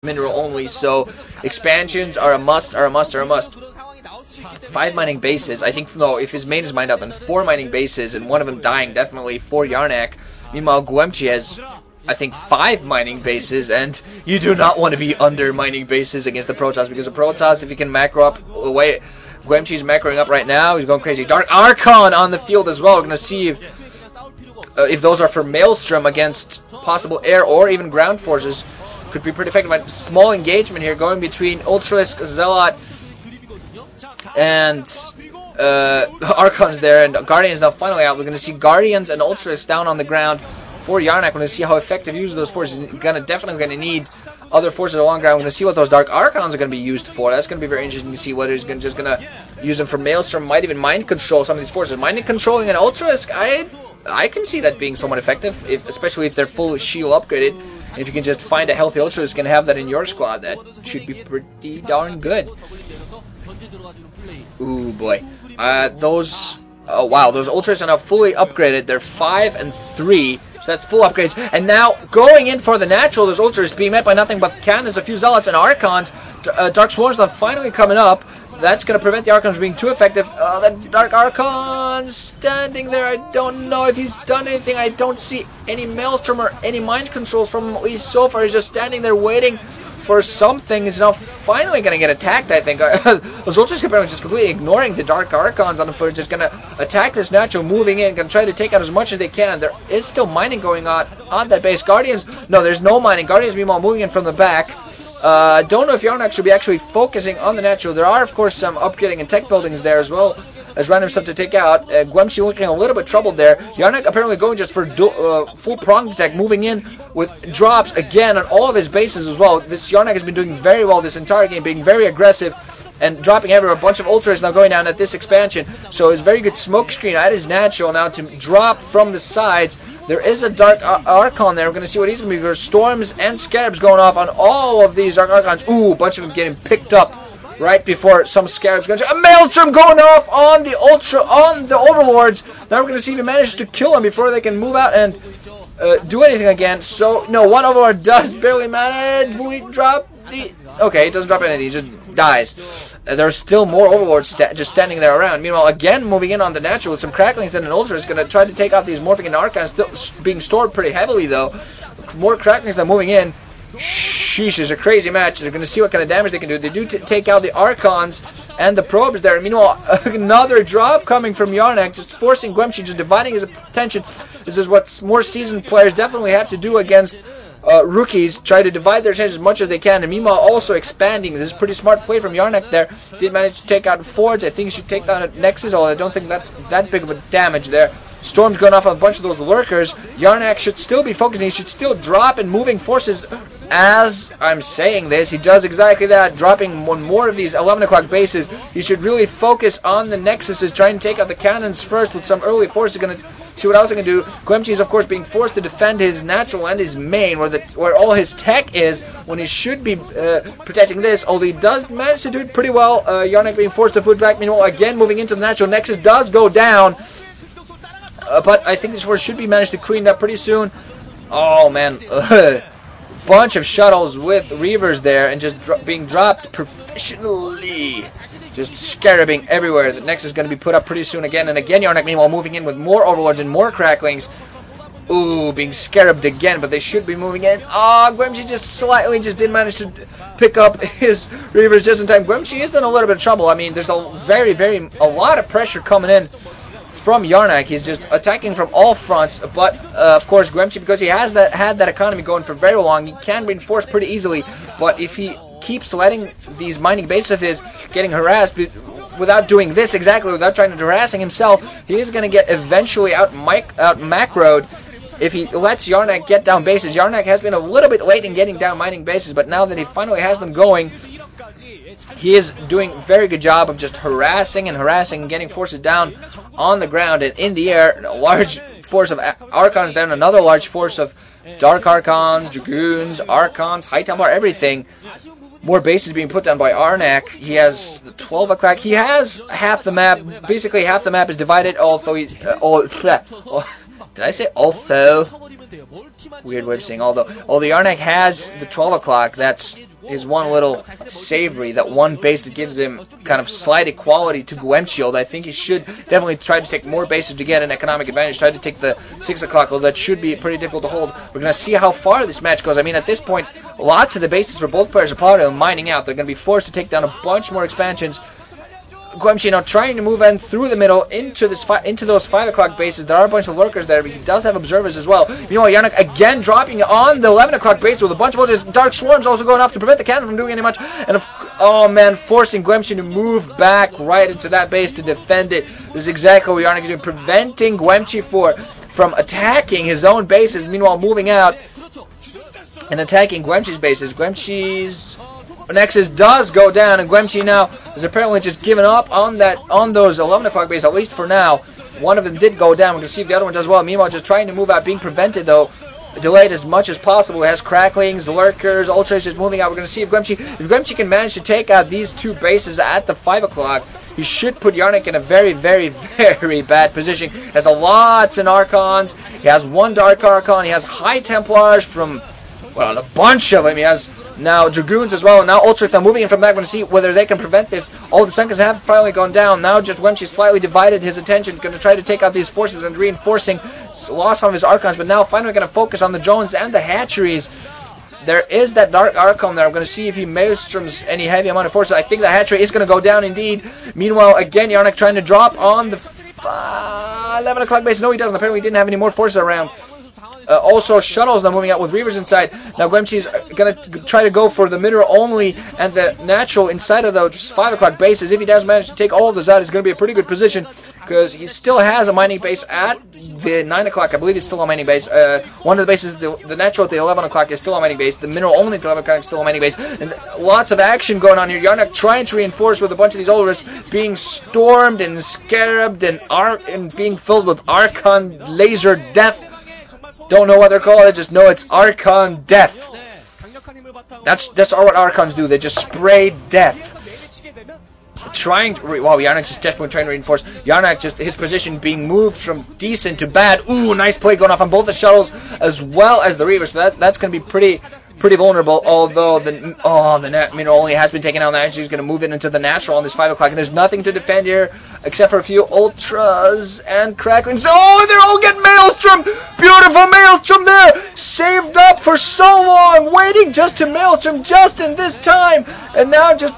mineral only, so expansions are a must, are a must. 5 mining bases. I think, no, if his main is mined out, then 4 mining bases, and one of them dying definitely for Arnc. Meanwhile, Guemchi has, I think, 5 mining bases, and you do not want to be under mining bases against the Protoss, because the Protoss, if he can macro up away, Guemchi's macroing up right now, he's going crazy. Dark Archon on the field as well. We're going to see if those are for Maelstrom against possible air or even ground forces. Could be pretty effective. A small engagement here going between Ultralisk, Zealot, and Archons there, and Guardians now finally out. We're going to see Guardians and Ultralisk down on the ground for Arnc. We're going to see how effective use of those forces. Definitely going to need other forces along ground. We're going to see what those Dark Archons are going to be used for. That's going to be very interesting to see whether he's just going to use them for Maelstrom, might even mind control some of these forces. Mind controlling an Ultralisk, I can see that being somewhat effective, especially if they're full shield upgraded. And if you can just find a healthy Ultralisk and have that in your squad, that should be pretty darn good. Ooh boy, those Ultralisks are now fully upgraded. They're 5 and 3, so that's full upgrades. And now going in for the natural, those Ultralisks being met by nothing but cannons, a few Zealots and Archons. Dark Swarms now finally coming up. That's going to prevent the Archons from being too effective. The Dark Archon standing there. I don't know if he's done anything. I don't see any Maelstrom or any mind controls from him, at least so far. He's just standing there waiting for something. He's now finally going to get attacked, I think. Those Ultras are just completely ignoring the Dark Archons on the footage. Just going to attack this natural, moving in, going to try to take out as much as they can. There is still mining going on that base. Guardians, no, there's no mining. Guardians, meanwhile, moving in from the back. I don't know if Arnc should be actually focusing on the natural. There are, of course, some upgrading and tech buildings there as well as random stuff to take out. Guemchi looking a little bit troubled there. Arnc apparently going just for full prong attack, moving in with drops again on all of his bases as well. This Arnc has been doing very well this entire game, being very aggressive and dropping everywhere. A bunch of Ultras now going down at this expansion. So it's very good smoke screen at his natural now to drop from the sides. There is a Dark Archon there. We're going to see what he's going to be. There's Storms and Scarabs going off on all of these Dark Archons. Ooh, a bunch of them getting picked up right before some Scarabs going to... A Maelstrom going off on the Overlords. Now we're going to see if he manages to kill them before they can move out and do anything again. So, no, one Overlord does barely manage. Will he drop the... Okay, it doesn't drop anything. He just dies. There's still more Overlords just standing there around. Meanwhile, again, moving in on the natural with some cracklings, and an Ultra is going to try to take out these Morphing and Archons, still being stored pretty heavily, though. More cracklings than moving in. Sheesh, it's a crazy match. They're going to see what kind of damage they can do. They do take out the Archons and the Probes there. Meanwhile, another drop coming from Arnc, just forcing Guemchi, just dividing his attention. This is what more seasoned players definitely have to do against rookies. Try to divide their attention as much as they can, and meanwhile also expanding. This is pretty smart play from Arnc there. Did manage to take out Forge. I think he should take down a Nexus, although I don't think that's that big of a damage there. Storm's going off on a bunch of those lurkers. Arnc should still be focusing. He should still drop and moving forces. As I'm saying this, he does exactly that, dropping one more of these 11 o'clock bases. He should really focus on the Nexuses, trying to take out the cannons first with some early forces. Going to see what else he can do. Guemchi is, of course, being forced to defend his natural and his main, where all his tech is, when he should be protecting this, although he does manage to do it pretty well. Arnc being forced to foot back. Meanwhile, again, moving into the natural. Nexus does go down. But I think this force should be managed to clean up pretty soon. Oh, man. Bunch of shuttles with Reavers there and just being dropped professionally. Just scarabing everywhere. The Nexus is going to be put up pretty soon again and again. Arnc, meanwhile, moving in with more Overlords and more cracklings. Ooh, being scarabed again, but they should be moving in. Guemchi just slightly didn't manage to pick up his Reavers just in time. Guemchi is in a little bit of trouble. I mean, there's a lot of pressure coming in from Arnc. He's just attacking from all fronts, but of course Guemchi, because he has had that economy going for very long, he can reinforce pretty easily. But if he keeps letting these mining bases of his getting harassed without doing this exactly, without trying to harassing himself, he is going to get eventually out macroed if he lets Arnc get down bases. Arnc has been a little bit late in getting down mining bases, but now that he finally has them going, he is doing a very good job of just harassing and getting forces down on the ground and in the air. A large force of Archons down, another large force of Dark Archons, Dragoons, Archons, High Templar, everything. More bases being put down by Arnc. He has the 12 o'clock. He has half the map. Basically, half the map is divided. Although he's... did I say also? Weird way of saying, although the Arnc has the 12 o'clock, that's his one little savory, that one base that gives him kind of slight equality to Guemchi. I think he should definitely try to take more bases to get an economic advantage. Try to take the 6 o'clock, although that should be pretty difficult to hold. We're going to see how far this match goes. I mean, at this point, lots of the bases for both players are probably mining out. They're going to be forced to take down a bunch more expansions. Guemchi now trying to move in through the middle into those 5 o'clock bases. There are a bunch of lurkers there, but he does have observers as well. Meanwhile, Arnc again dropping on the 11 o'clock base with a bunch of vultures. Dark Swarms also going off to prevent the cannon from doing any much. And oh man, forcing Guemchi to move back right into that base to defend it. This is exactly what Arnc is doing, preventing Guemchi from attacking his own bases. Meanwhile, moving out and attacking Guemchi's bases. Guemchi's Nexus does go down, and Guemchi now is apparently just given up on those 11 o'clock bases, at least for now. One of them did go down. We're going to see if the other one does well. Meanwhile, just trying to move out, being prevented, though. Delayed as much as possible. It has cracklings, lurkers, ultras just moving out. We're going to see if Guemchi can manage to take out these 2 bases at the 5 o'clock. He should put Arnc in a very, very, very bad position. He has lots of Archons. He has 1 Dark Archon. He has High Templars from, well, a bunch of them. He has now Dragoons as well, and now Ultras now moving in from back. We're going to see whether they can prevent this. All the Sunkers have finally gone down. Now just Guemchi slightly divided his attention, going to try to take out these forces and reinforcing. Lost some of his Archons, but now finally going to focus on the drones and the hatcheries. There is that Dark Archon there. I'm going to see if he maelstroms any heavy amount of forces. I think the hatchery is going to go down indeed. Meanwhile, again, Arnc trying to drop on the 11 o'clock base. No, he doesn't. Apparently, he didn't have any more forces around. Also, shuttles now moving out with Reavers inside. Now Guemchi is going to try to go for the mineral only and the natural inside of those 5 o'clock bases. If he does manage to take all of those out, it's going to be a pretty good position, because he still has a mining base at the 9 o'clock. I believe it's still a mining base. One of the bases, the natural at the 11 o'clock is still a mining base. The mineral only at the 11 o'clock is still a mining base. And lots of action going on here. Arnc trying to reinforce with a bunch of these Ultras being stormed and scarabed and being filled with Archon laser death. Don't know what they're called, I just know it's Archon death. That's all what Archons do, they just spray death. Trying to, wow, Arnc just desperately trying to reinforce. Arnc just, his position being moved from decent to bad. Ooh, nice play going off on both the shuttles as well as the Reavers. So that's going to be pretty vulnerable, although the mineral only has been taken out. Now she's going to move it into the natural on this 5 o'clock, and there's nothing to defend here except for a few Ultras and cracklings. Oh, they're all getting Maelstrom! Beautiful Maelstrom there! Saved up for so long, waiting just to Maelstrom just in this time, and now just